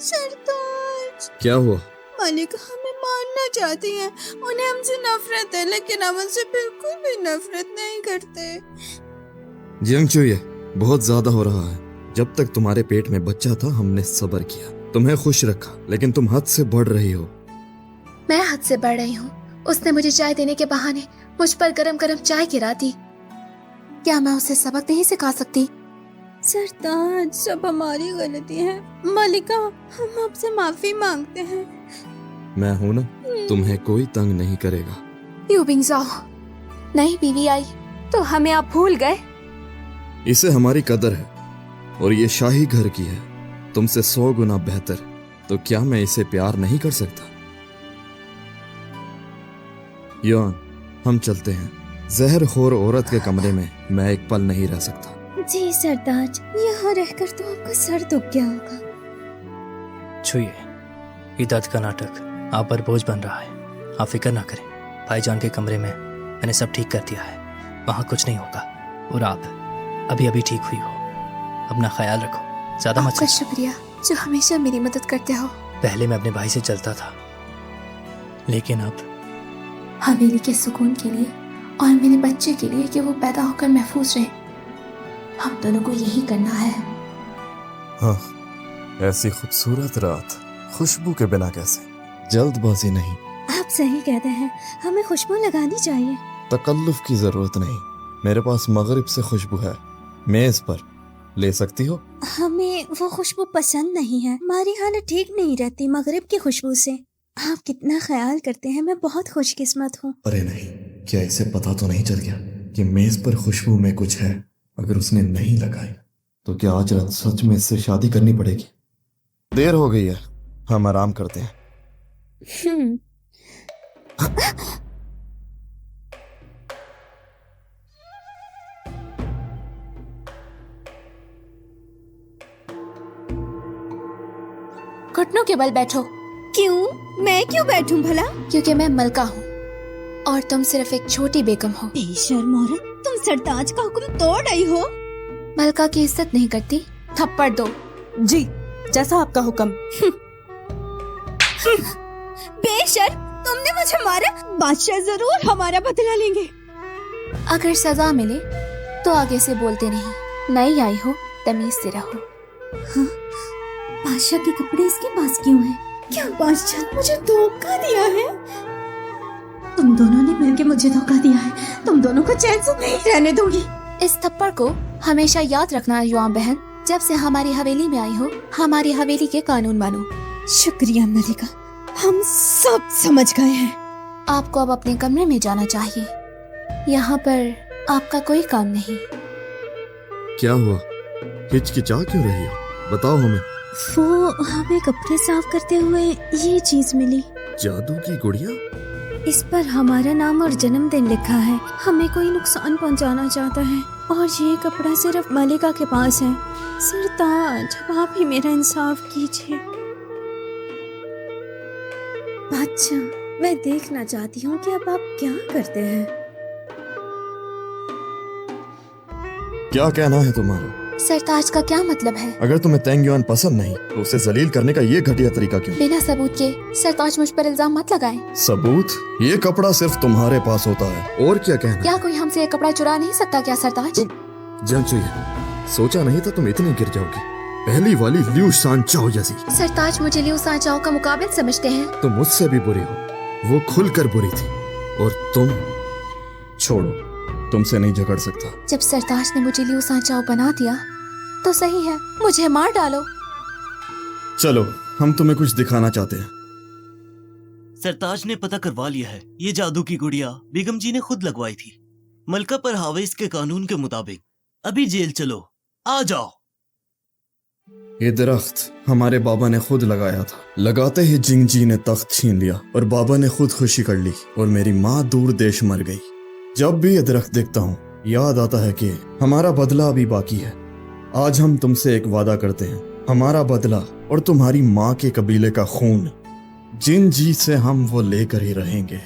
सरताज, क्या हुआ? मालिका हमें मारना चाहती हैं। उन्हें हमसे नफरत है, लेकिन हम उनसे बिल्कुल भी नफरत नहीं करते। जियांगचू, ये बहुत ज्यादा हो रहा है। जब तक तुम्हारे पेट में बच्चा था हमने सब्र किया, तुम्हें खुश रखा, लेकिन तुम हद से बढ़ रही हो। मैं हद से बढ़ रही हूँ। उसने मुझे चाय देने के बहाने मुझ पर गरम गरम चाय गिरा दी। क्या मैं उसे सबक नहीं सिखा सकती? सरताज, सब हमारी गलती है। मालिका, हम आपसे माफी मांगते हैं। मैं हूं ना, तुम्हें कोई तंग नहीं करेगा। यू बिंगजाओ, नई बीवी आई तो हमें आप भूल गए। इसे हमारी कदर है और ये शाही घर की है, तुमसे 100 गुना बेहतर। तो क्या मैं इसे प्यार नहीं कर सकता? यान, हम चलते हैं। जहरखोर औरत के कमरे में मैं एक पल नहीं रह सकता। जी सरताज, यहाँ रहकर तो आपका सर दुख गया होगा। छुइए, ये दर्द का नाटक आप पर बोझ बन रहा है। आप फिक्र ना करें, भाईजान के कमरे में मैंने सब ठीक कर दिया है, वहाँ कुछ नहीं होगा। और आप अभी अभी ठीक हुई हो, अपना ख्याल रखो, ज्यादा मत आपका शुक्रिया जो हमेशा मेरी मदद करते हो। पहले मैं अपने भाई से चलता था, लेकिन अब हवेली के सुकून के लिए और मेरे बच्चे के लिए कि वो पैदा होकर महफूज रहे, हम दोनों को यही करना है। हाँ, ऐसी खूबसूरत रात खुशबू के बिना कैसे? जल्दबाजी नहीं। आप सही कहते हैं, हमें खुशबू लगानी चाहिए। तकल्लुफ की जरूरत नहीं, मेरे पास मगरिब से खुशबू है, मेज पर ले सकती हो। हमें वो खुशबू पसंद नहीं है, हमारी हालत ठीक नहीं रहती मगरिब की खुशबू से। आप कितना ख्याल करते हैं, मैं बहुत खुशकिस्मत हूँ। अरे नहीं, क्या इसे पता तो नहीं चल गया कि मेज पर खुशबू में कुछ है? अगर उसने नहीं लगाई तो क्या आज रात सच में इससे शादी करनी पड़ेगी? देर हो गई है, हम आराम करते हैं। घुटनों के बल बैठो। क्यों? मैं क्यों बैठूं भला? क्योंकि मैं मलका हूँ और तुम सिर्फ एक छोटी बेगम हो। बेशर्म औरत, तुम सरताज का हुक्म तोड़ रही हो। मलका की इज्जत नहीं करती, थप्पड़ दो। जी, जैसा आपका हुक्म। बेशर्म, तुमने मुझे मारा, बादशाह जरूर हमारा बदला लेंगे। अगर सजा मिले तो आगे से बोलते नहीं। नई आई हो, तमीज से रहो। हाँ, बादशाह के कपड़े इसके पास क्यों हैं? क्या बादशाह ने मुझे धोखा दिया है? तुम दोनों ने मिलकर मुझे धोखा दिया है। तुम दोनों को चैन से नहीं रहने दूंगी। इस थप्पड़ को हमेशा याद रखना युवा बहन। जब से हमारी हवेली में आई हो, हमारी हवेली के कानून मानो। शुक्रिया मलिका, हम सब समझ गए हैं। आपको अब अपने कमरे में जाना चाहिए, यहाँ पर आपका कोई काम नहीं। क्या हुआ? हिचकिचा क्यों रही हो? बताओ हमें। वो हमें कपड़े साफ करते हुए ये चीज मिली। जादू की गुड़िया? इस पर हमारा नाम और जन्मदिन लिखा है। हमें कोई नुकसान पहुंचाना चाहता है और ये कपड़ा सिर्फ मलिका के पास है। सरताज, आप ही मेरा इंसाफ कीजिए। अच्छा, मैं देखना चाहती हूँ कि अब आप क्या करते हैं। क्या कहना है तुम्हारा? सरताज का क्या मतलब है? अगर तुम्हें तेंग युआन पसंद नहीं तो उसे जलील करने का ये घटिया तरीका क्यों? बिना सबूत के सरताज मुझ पर इल्जाम मत लगाएं। सबूत? ये कपड़ा सिर्फ तुम्हारे पास होता है, और क्या कहना? क्या कोई हमसे ये कपड़ा चुरा नहीं सकता क्या सरताज? जियांगचू, सोचा नहीं था तुम इतनी गिर जाओगी। पहली वाली लिू शान चाओ जैसी। सरताज मुझे लिऊ सांचाओ का मुकाबिल समझते हैं। तुम मुझसे भी बुरी हो, वो खुलकर बुरी थी। और तुम? छोड़ो, तुमसे नहीं झगड़ सकता। जब सरताज ने मुझे लिऊ सांचाओ बना दिया तो सही है, मुझे मार डालो। चलो, हम तुम्हें कुछ दिखाना चाहते हैं। सरताज ने पता करवा लिया है, ये जादू की गुड़िया बेगम जी ने खुद लगवाई थी। मलका पर हावेस के कानून के मुताबिक अभी जेल चलो, आ जाओ। ये दरख्त हमारे बाबा ने खुद लगाया था। लगाते ही जिंगजी ने तख्त छीन लिया और बाबा ने खुद खुशी कर ली और मेरी माँ दूर देश मर गई। जब भी ये दरख्त देखता हूँ याद आता है कि हमारा बदला अभी बाकी है। आज हम तुमसे एक वादा करते हैं, हमारा बदला और तुम्हारी माँ के कबीले का खून जिंगजी से हम वो लेकर ही रहेंगे।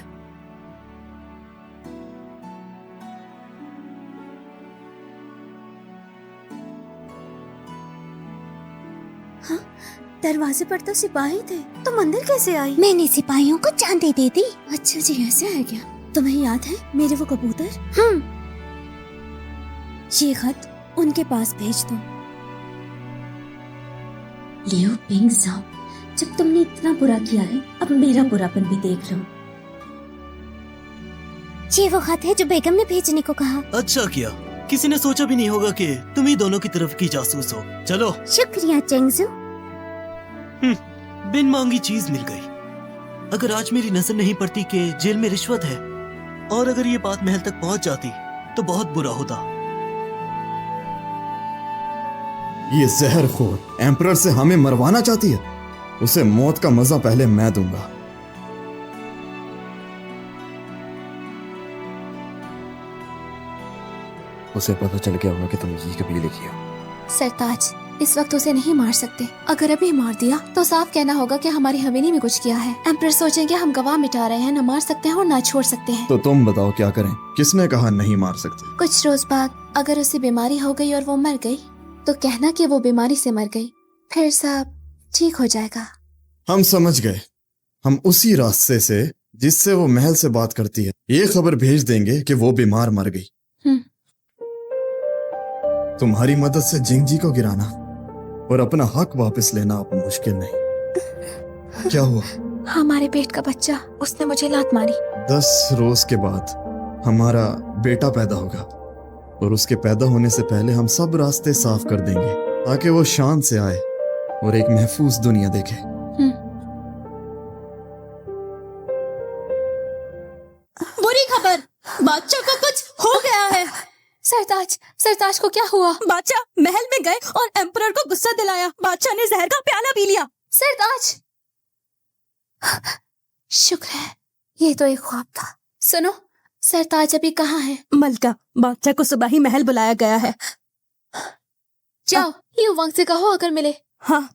दरवाजे पर तो सिपाही थे, तुम अंदर कैसे आई? मैंने सिपाहियों को चांदी दे दी। अच्छा जी, ऐसा है क्या? तुम्हें याद है मेरे वो कबूतर? ये खत उनके पास भेज दो। लियो पिंग जाओ, जब तुमने इतना बुरा किया है, अब मेरा बुरापन भी देख लो। ये वो खत है जो बेगम ने भेजने को कहा। अच्छा किया, किसी ने सोचा भी नहीं होगा कि तुम ही दोनों की तरफ की जासूस हो। चलो। शुक्रिया चेंगजू। बिन मांगी चीज मिल गई। अगर आज मेरी नजर नहीं पड़ती कि जेल में रिश्वत है, और अगर ये बात महल तक पहुंच जाती तो बहुत बुरा होता। ये जहरखोर एम्परर से हमें मरवाना चाहती है। उसे मौत का मजा पहले मैं दूंगा। उसे पता चल गया होगा कि तुम ये कबीले की हो। सरताज, इस वक्त उसे नहीं मार सकते। अगर अभी मार दिया तो साफ कहना होगा कि हमारी हवेली में कुछ किया है। एम्परर सोचेंगे हम गवाह मिटा रहे हैं, न मार सकते हैं और न छोड़ सकते हैं। तो तुम बताओ क्या करें? किसने कहा नहीं मार सकते? कुछ रोज बाद अगर उसे बीमारी हो गई और वो मर गई तो कहना कि वो बीमारी से मर गई, फिर सब ठीक हो जाएगा। हम समझ गए। हम उसी रास्ते से जिससे वो महल से बात करती है ये खबर भेज देंगे कि वो बीमार मर गई। तुम्हारी मदद से जिंगजी को गिराना और अपना हक वापस लेना अब मुश्किल नहीं। क्या हुआ? हमारे पेट का बच्चा, उसने मुझे लात मारी। 10 रोज के बाद हमारा बेटा पैदा होगा और उसके पैदा होने से पहले हम सब रास्ते साफ कर देंगे ताकि वो शान से आए और एक महफूज दुनिया देखे। बुरी खबर, बादशाह को कुछ हो गया है। सरताज, सरताज को क्या हुआ? बादशाह महल में गए और एम्परर को गुस्सा दिलाया। बादशाह ने जहर का प्याला पी लिया। सरताज, शुक्र है, ये तो एक ख्वाब था। सुनो, सरताज अभी कहाँ है? मलका, बादशाह को सुबह ही महल बुलाया गया है। जाओ, लियो वांग से कहो अगर मिले। हाँ।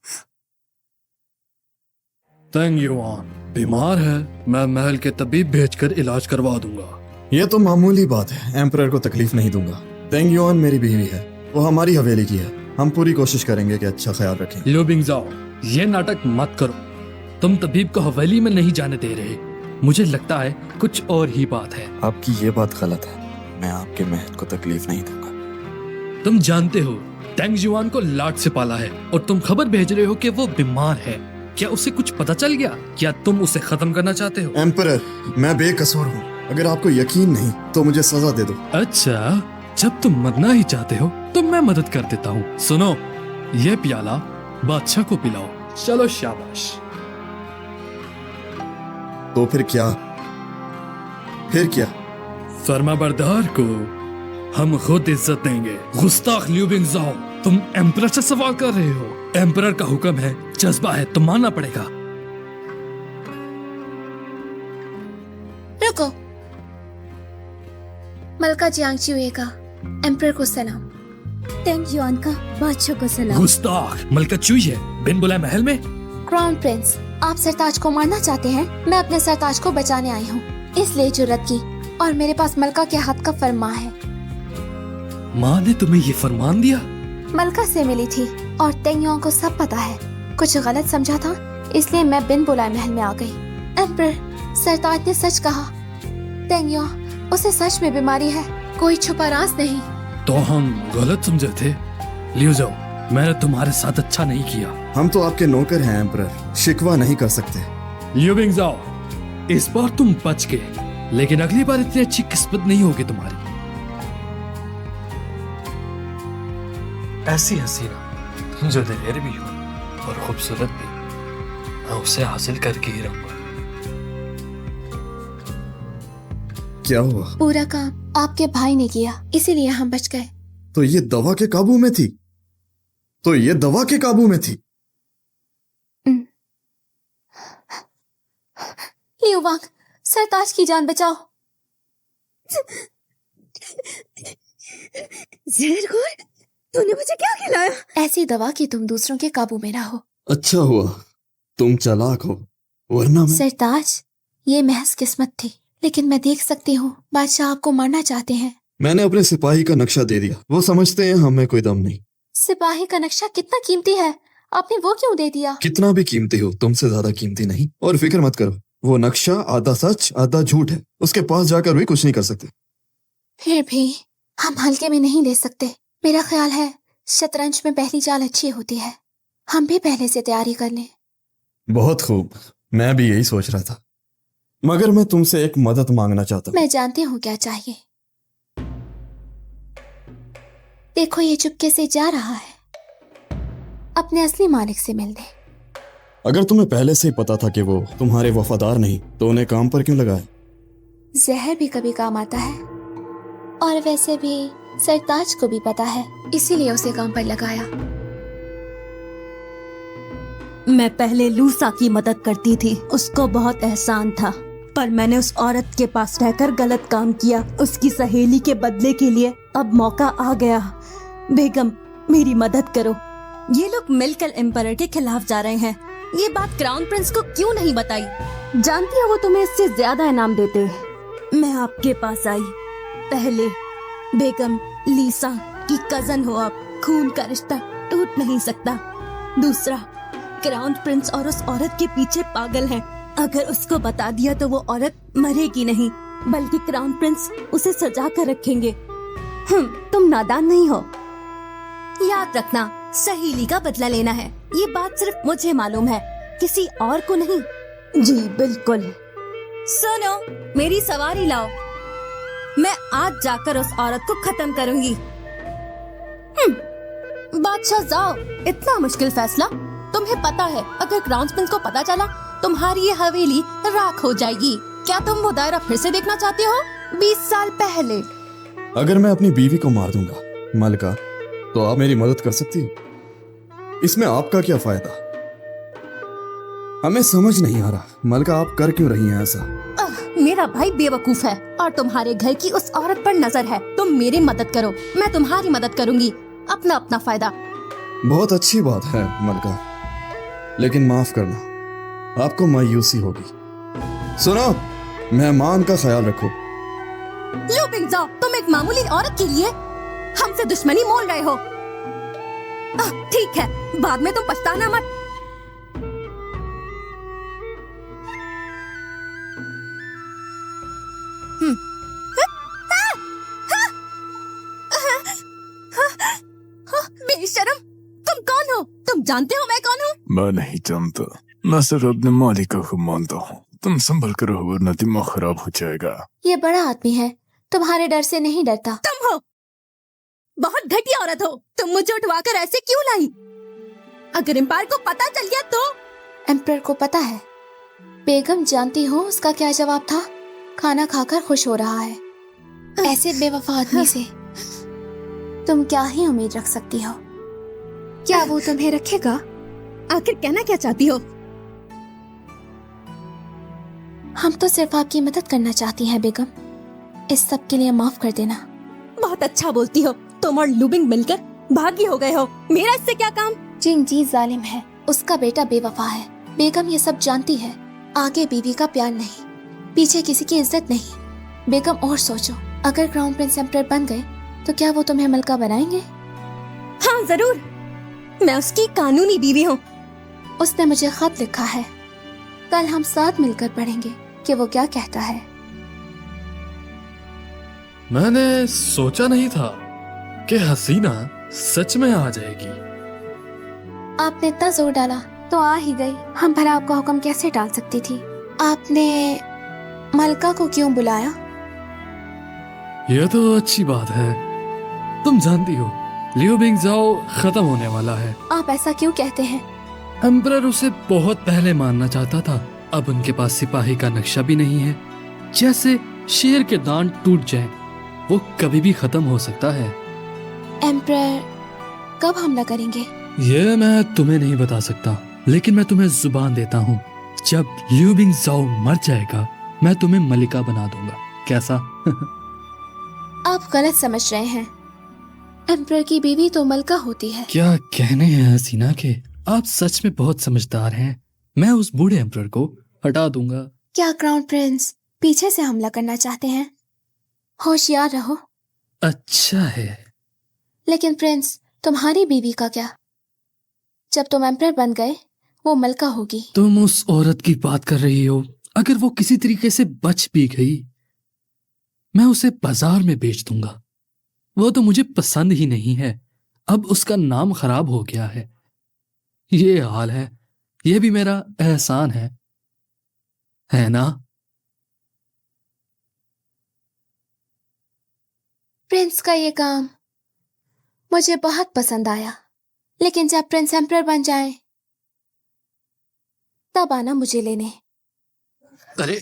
तेंग युआन बीमार है, मैं महल के तबीब भेजकर इलाज करवा दूंगा। ये तो मामूली बात है, एम्परर को तकलीफ नहीं दूंगा। तेंग युआन मेरी बीवी है, वो हमारी हवेली की है। हम पूरी कोशिश करेंगे कि अच्छा ख्याल रखें। लियो बिंगजाओ, ये नाटक मत करो। तुम तबीब को हवेली में नहीं जाने दे रहे। मुझे लगता है कुछ और ही बात है। आपकी ये बात गलत है। मैं आपके महल को तकलीफ नहीं दूंगा। तुम जानते हो तेंग युआन को लाट से पाला है और तुम खबर भेज रहे हो कि वो बीमार है। क्या उसे कुछ पता चल गया? क्या तुम उसे खत्म करना चाहते हो? एम्परर, मैं बेकसूर हूँ। अगर आपको यकीन नहीं तो मुझे सजा दे दो। अच्छा, जब तुम मरना ही चाहते हो तो मैं मदद कर देता हूँ। सुनो, ये प्याला बादशाह को पिलाओ। चलो शाबाश। तो फिर क्या? फर्माबरदार को हम खुद इज्जत देंगे। गुस्ताख लियो बिंगजाओ, तुम एम्परर से सवाल कर रहे हो। एम्परर का हुक्म है, जज्बा है तो मानना पड़ेगा। रुको, मलका जियांगचुए का एम्परर को सलाम। तेंग युआन का बादशाह को सलाम। गुस्ताख, मलका चुई है, बिन बुलाए महल में। क्राउन प्रिंस, आप सरताज को मारना चाहते हैं। मैं अपने सरताज को बचाने आई हूँ, इसलिए जुर्रत की, और मेरे पास मलका के हाथ का फरमान है। माँ ने तुम्हें ये फरमान दिया? मलका से मिली थी और तेंगयों को सब पता है। कुछ गलत समझा था, इसलिए मैं बिन बुलाए महल में आ गई। एम्परर, सरताज ने सच कहा। तेंगयो, उसे सच में बीमारी है, कोई छुपा राज नहीं। तो हम गलत समझे थे। लियो जाओ, मैंने तुम्हारे साथ अच्छा नहीं किया। हम तो आपके नौकर हैं एम्परर, शिकवा नहीं कर सकते। लियो बिंगजाओ, इस बार तुम बच गए, लेकिन अगली बार इतनी अच्छी किस्मत नहीं होगी तुम्हारी। ऐसी हसीना जो दिलेर भी हो और खूबसूरत भी, मैं उसे हासिल करके ही रहूंगा। क्या हुआ? पूरा काम आपके भाई ने किया, इसीलिए हम बच गए। तो ये दवा के काबू में थी? लियो वांग, सरताज की जान बचाओ। जहरखोर, तूने मुझे क्या खिलाया? ऐसी दवा कि तुम दूसरों के काबू में ना हो। अच्छा हुआ तुम चालाक हो, वरना मैं... सरताज, ये महज किस्मत थी, लेकिन मैं देख सकती हूँ बादशाह आपको मारना चाहते हैं। मैंने अपने सिपाही का नक्शा दे दिया, वो समझते हैं हमें कोई दम नहीं। सिपाही का नक्शा कितना कीमती है, आपने वो क्यों दे दिया? कितना भी कीमती हो, तुमसे ज्यादा कीमती नहीं। और फिक्र मत करो, वो नक्शा आधा सच आधा झूठ है, उसके पास जाकर भी कुछ नहीं कर सकते। फिर भी हम हल्के में नहीं ले सकते। मेरा ख्याल है शतरंज में पहली चाल अच्छी होती है, हम भी पहले से तैयारी कर लें। बहुत खूब, मैं भी यही सोच रहा था, मगर मैं तुमसे एक मदद मांगना चाहता हूँ। मैं जानती हूँ क्या चाहिए। देखो ये चुपके से जा रहा है, अपने असली मालिक से मिलने। अगर तुम्हें पहले से ही पता था कि वो तुम्हारे वफादार नहीं, तो उन्हें काम पर क्यों लगाया? जहर भी कभी काम आता है, और वैसे भी सरताज को भी पता है, इसीलिए उसे काम पर लगाया। मैं पहले लूसा की मदद करती थी, उसको बहुत एहसान था, पर मैंने उस औरत के पास रहकर गलत काम किया। उसकी सहेली के बदले के लिए अब मौका आ गया। बेगम मेरी मदद करो। ये लोग मिलकर एम्परर के खिलाफ जा रहे हैं। ये बात क्राउन प्रिंस को क्यों नहीं बताई? जानती हो वो तुम्हें इससे ज्यादा इनाम देते। मैं आपके पास आई। पहले बेगम लीसा की कजन हो आप, खून का रिश्ता टूट नहीं सकता। दूसरा, क्राउन प्रिंस और उस औरत के पीछे पागल हैं। अगर उसको बता दिया तो वो औरत मरेगी नहीं, बल्कि क्राउन प्रिंस उसे सजा कर रखेंगे। तुम नादान नहीं हो। याद रखना, सहेली का बदला लेना है। ये बात सिर्फ मुझे मालूम है, किसी और को नहीं। जी बिल्कुल। सुनो, मेरी सवारी लाओ। मैं आज जाकर उस औरत को खत्म करूंगी। बादशाह जाओ, इतना मुश्किल फैसला? तुम्हें पता है अगर क्राउन प्रिंस को पता चला तुम्हारी ये हवेली राख हो जाएगी। क्या तुम वो दायरा फिर से देखना चाहते हो 20 साल पहले? अगर मैं अपनी बीवी को मार दूंगा मलका, तो आप मेरी मदद कर सकती हो। इसमें आपका क्या फायदा? हमें समझ नहीं आ रहा मलका, आप कर क्यों रही हैं ऐसा? मेरा भाई बेवकूफ है और तुम्हारे घर की उस औरत पर नजर है। तुम मेरी मदद करो, मैं तुम्हारी मदद करूंगी। अपना अपना फायदा। बहुत अच्छी बात है मलका, लेकिन माफ करना, आपको मायूसी होगी। सुनो, मेहमान का ख्याल रखो। लो बिंगजाओ, तुम एक मामूली औरत के लिए हमसे दुश्मनी मोल रहे हो। ठीक है, बाद में तुम पछताना मत। बेशरम, तुम कौन हो? तुम जानते हो मैं कौन हूँ? मैं नहीं जानता, मैं सिर्फ अपने मालिक को मानता हूँ। तुम संभल कर रहो वरना दिमाग खराब हो जाएगा। ये बड़ा आदमी है, तुम्हारे डर से नहीं डरता। तुम हो बहुत घटिया औरत हो। तुम मुझे उठवाकर ऐसे क्यों लाई? अगर एम्पायर को पता चल गया तो? एम्परर को पता है। बेगम जानती हो उसका क्या जवाब था? खाना खाकर खुश हो रहा है। ऐसे बेवफा आदमी से तुम क्या ही उम्मीद रख सकती हो? क्या वो तुम्हें रखेगा? आखिर कहना क्या चाहती हो? हम तो सिर्फ आपकी मदद करना चाहती हैं बेगम, इस सब के लिए माफ कर देना। बहुत अच्छा बोलती हो। तुम और लुबिंग मिलकर भागी हो गए हो। मेरा इससे क्या काम? जिंग जी जालिम है, उसका बेटा बेवफा है। बेगम ये सब जानती है। आगे बीवी का प्यार नहीं, पीछे किसी की इज्जत नहीं। बेगम और सोचो, अगर क्राउन प्रिंस एम्परर बन गए तो क्या वो तुम्हें मलका बनाएंगे? हाँ जरूर, मैं उसकी कानूनी बीवी हूँ। उसने मुझे खत लिखा है, कल हम साथ मिलकर पढ़ेंगे कि वो क्या कहता है। मैंने सोचा नहीं था कि हसीना सच में आ जाएगी। आपने इतना जोर डाला तो आ ही गई। हम भला आपका हुक्म कैसे टाल सकती थी? आपने मलका को क्यों बुलाया? यह तो अच्छी बात है। तुम जानती हो लियो बिंगजाओ खत्म होने वाला है। आप ऐसा क्यों कहते हैं? एम्परर उसे बहुत पहले मानना चाहता था। अब उनके पास सिपाही का नक्शा भी नहीं है। जैसे शेर के दांत टूट जाए, वो कभी भी खत्म हो सकता है। एम्परर कब हमला करेंगे? ये मैं तुम्हें नहीं बता सकता, लेकिन मैं तुम्हें जुबान देता हूँ, जब लियो बिंगजाओ मर जाएगा मैं तुम्हें मलिका बना दूंगा। कैसा? आप गलत समझ रहे हैं। एम्परर की बीवी तो मलका होती है। क्या कहने हैं हसीना के, आप सच में बहुत समझदार हैं। मैं उस बूढ़े एम्परर को हटा दूंगा। क्या क्राउन प्रिंस पीछे से हमला करना चाहते हैं? होशियार रहो। अच्छा है। लेकिन प्रिंस, तुम्हारी बीवी का क्या? जब तुम एम्परर बन गए वो मलका होगी। तुम उस औरत की बात कर रही हो। अगर वो किसी तरीके से बच भी गई, मैं उसे बाजार में बेच दूंगा। वो तो मुझे पसंद ही नहीं है। अब उसका नाम खराब हो गया है। ये हाल है। ये भी मेरा एहसान है ना? प्रिंस का ये काम मुझे बहुत पसंद आया, लेकिन जब प्रिंस एम्परर बन जाए तब आना मुझे लेने। अरे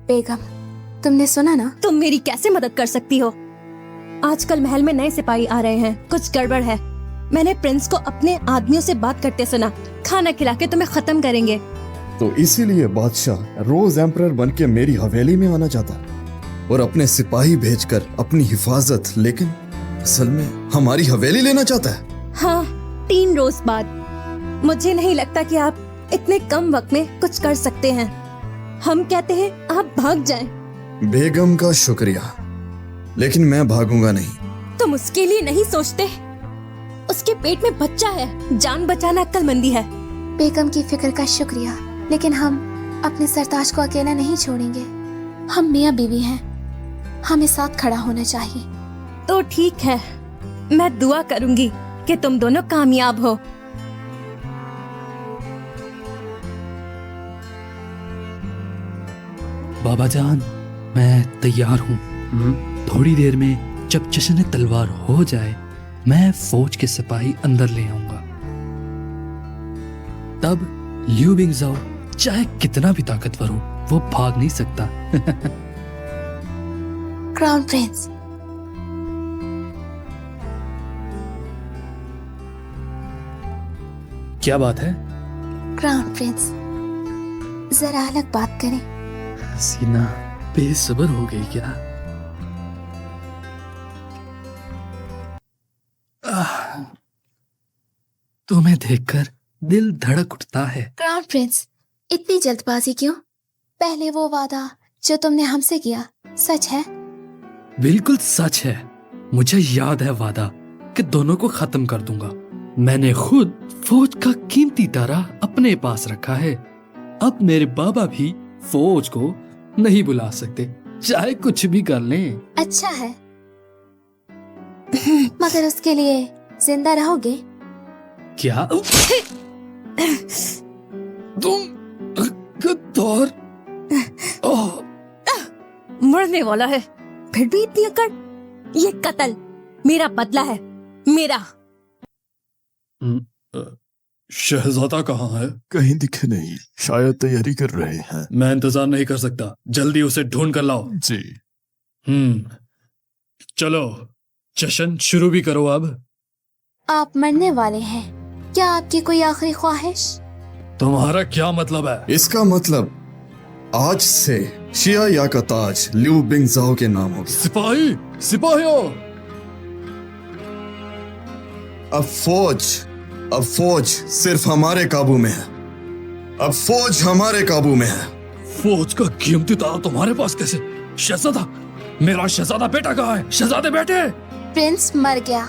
बेगम, तुमने सुना ना? तुम मेरी कैसे मदद कर सकती हो? आजकल महल में नए सिपाही आ रहे हैं, कुछ गड़बड़ है। मैंने प्रिंस को अपने आदमियों से बात करते सुना, खाना खिला के तुम्हें खत्म करेंगे। तो इसीलिए बादशाह रोज एम्परर बन के मेरी हवेली में आना चाहता और अपने सिपाही भेजकर अपनी हिफाजत, लेकिन असल में हमारी हवेली लेना चाहता है। हाँ, 3 रोज बाद। मुझे नहीं लगता कि आप इतने कम वक्त में कुछ कर सकते हैं। हम कहते हैं आप भाग जाएं। बेगम का शुक्रिया, लेकिन मैं भागूंगा नहीं। तुम उसके लिए नहीं सोचते? उसके पेट में बच्चा है, जान बचाना अक्लमंदी है। बेगम की फिक्र का शुक्रिया, लेकिन हम अपने सरताज को अकेला नहीं छोड़ेंगे। हम मियाँ बीवी हैं, हमें साथ खड़ा होना चाहिए। तो ठीक है, मैं दुआ करूंगी कि तुम दोनों कामयाब हो। बाबा जान, मैं तैयार हूँ। थोड़ी देर में जब जश्न तलवार हो जाए, मैं फौज के सिपाही अंदर ले आऊंगा। तब लियू बिंगजाओ चाहे कितना भी ताकतवर हो, वो भाग नहीं सकता। क्राउन प्रिंस, क्या बात है? क्राउन प्रिंस, जरा अलग बात करें। सीना बेसब्र हो गई क्या? तुम्हें देखकर दिल धड़क उठता है। क्राउन प्रिंस, इतनी जल्दबाजी क्यों? पहले वो वादा जो तुमने हमसे किया सच है? बिल्कुल सच है। मुझे याद है वादा कि दोनों को खत्म कर दूंगा। मैंने खुद फौज का कीमती तारा अपने पास रखा है। अब मेरे बाबा भी फौज को नहीं बुला सकते, चाहे कुछ भी कर लें। अच्छा है, मगर उसके लिए जिंदा रहोगे? क्या तुम गद्दार? मरने वाला है, फिर भी इतनी अकड़। ये कत्ल मेरा बदला है, मेरा। शहजादा कहाँ है? कहीं दिखे नहीं, शायद तैयारी कर रहे हैं। मैं इंतजार नहीं कर सकता, जल्दी उसे ढूंढ कर लाओ। जी। चलो जश्न शुरू भी करो अब। आप मरने वाले हैं, क्या आपकी कोई आखिरी ख्वाहिश? तुम्हारा क्या मतलब है? इसका मतलब आज से शिया या का ताज लियू बिंगजाओ के नाम होगा। सिपाही, सिपाहियों! अब फौज सिर्फ हमारे काबू में है। अब फौज हमारे काबू में है। फौज का कीमती तारा तुम्हारे पास कैसे? शहजादा, मेरा शहजादा बेटा कहाँ है? शहजादे बेटे! प्रिंस मर गया।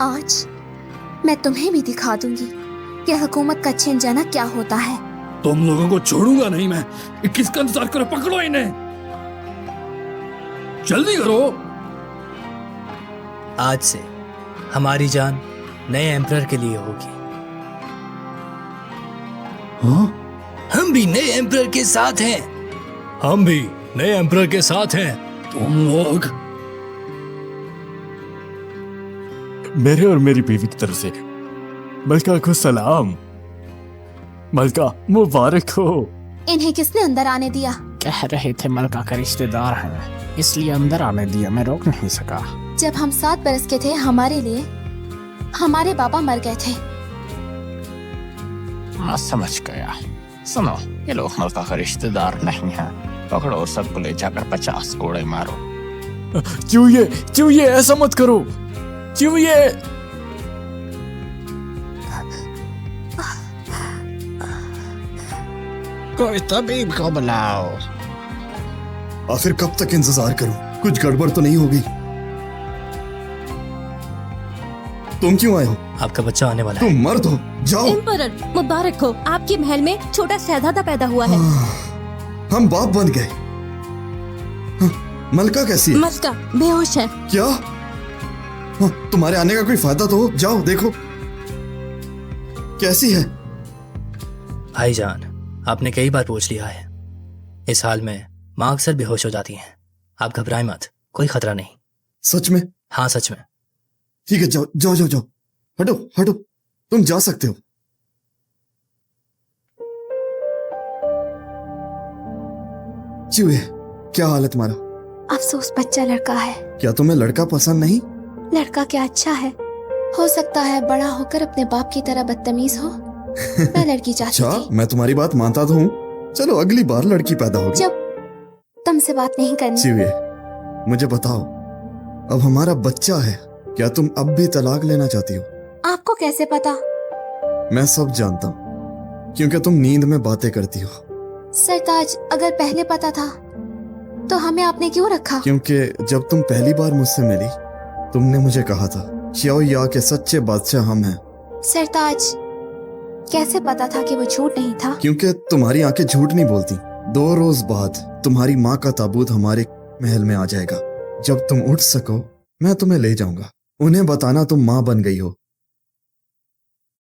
आज मैं तुम्हें भी दिखा दूंगी कि हुकूमत का छिन जाना क्या होता है। तुम लोगों को छोड़ूंगा नहीं मैं। किसका इंतजार करो, पकड़ो इन्हें, जल्दी करो। आज से हमारी जान नए एम्परर के लिए होगी। हाँ? हम भी नए एम्परर के साथ हैं। हम भी नए एम्परर के साथ हैं। तुम लोग मेरे और मेरी बीवी की तरफ से मलका को सलाम। मलका मुबारक हो। इन्हें किसने अंदर आने दिया? कह रहे थे मलका का रिश्तेदार है, इसलिए अंदर आने दिया, मैं रोक नहीं सका। जब हम 7 बरस के थे, हमारे लिए हमारे बाबा मर गए थे। मैं समझ गया। सुनो, ये लोग मलका का रिश्तेदार नहीं है। पकड़ो सबको, ले जाकर 50 कोड़े मारो। चूये ऐसा मत करो। चूये! कोई तबीब को बुलाओ। आखिर कब तक इंतजार करूं? कुछ गड़बड़ तो नहीं होगी? तुम क्यों आए हो? आपका बच्चा आने वाला है। तुम मर्द हो, जाओ। एम्परर मुबारक हो, आपके महल में छोटा शहजादा पैदा हुआ है। हम बाप बन गए। मलका कैसी है? मलका बेहोश है। क्या? तुम्हारे आने का कोई फायदा तो हो? जाओ देखो कैसी है। भाईजान, आपने कई बार पूछ लिया है। इस हाल में माँ अक्सर बेहोश हो जाती हैं। आप घबराएं मत, कोई खतरा नहीं। सच में? हाँ सच में। ठीक है, जाओ जाओ जाओ जाओ। हटो हटो, तुम जा सकते हो। चूहे, क्या हाल है तुम्हारा? अफसोस बच्चा लड़का है। क्या तुम्हें लड़का पसंद नहीं? लड़का क्या अच्छा है, हो सकता है बड़ा होकर अपने बाप की तरह बदतमीज हो। मैं लड़की चाहती अच्छा, थी। मैं तुम्हारी बात मानता तो हूँ। चलो अगली बार लड़की पैदा होगी। जब तुमसे बात नहीं करनी। चूहे, मुझे बताओ, अब हमारा बच्चा है, क्या तुम अब भी तलाक लेना चाहती हो? आपको कैसे पता? मैं सब जानता हूँ, क्योंकि तुम नींद में बातें करती हो। सरताज, अगर पहले पता था तो हमें आपने क्यों रखा? क्योंकि जब तुम पहली बार मुझसे मिली, तुमने मुझे कहा था xiao या के सच्चे बादशाह हम हैं। सरताज, कैसे पता था कि वो झूठ नहीं था? क्योंकि तुम्हारी आंखें झूठ नहीं बोलती। 2 रोज बाद तुम्हारी माँ का ताबूत हमारे महल में आ जाएगा। जब तुम उठ सको, मैं तुम्हें ले जाऊंगा। उन्हें बताना तुम माँ बन गई हो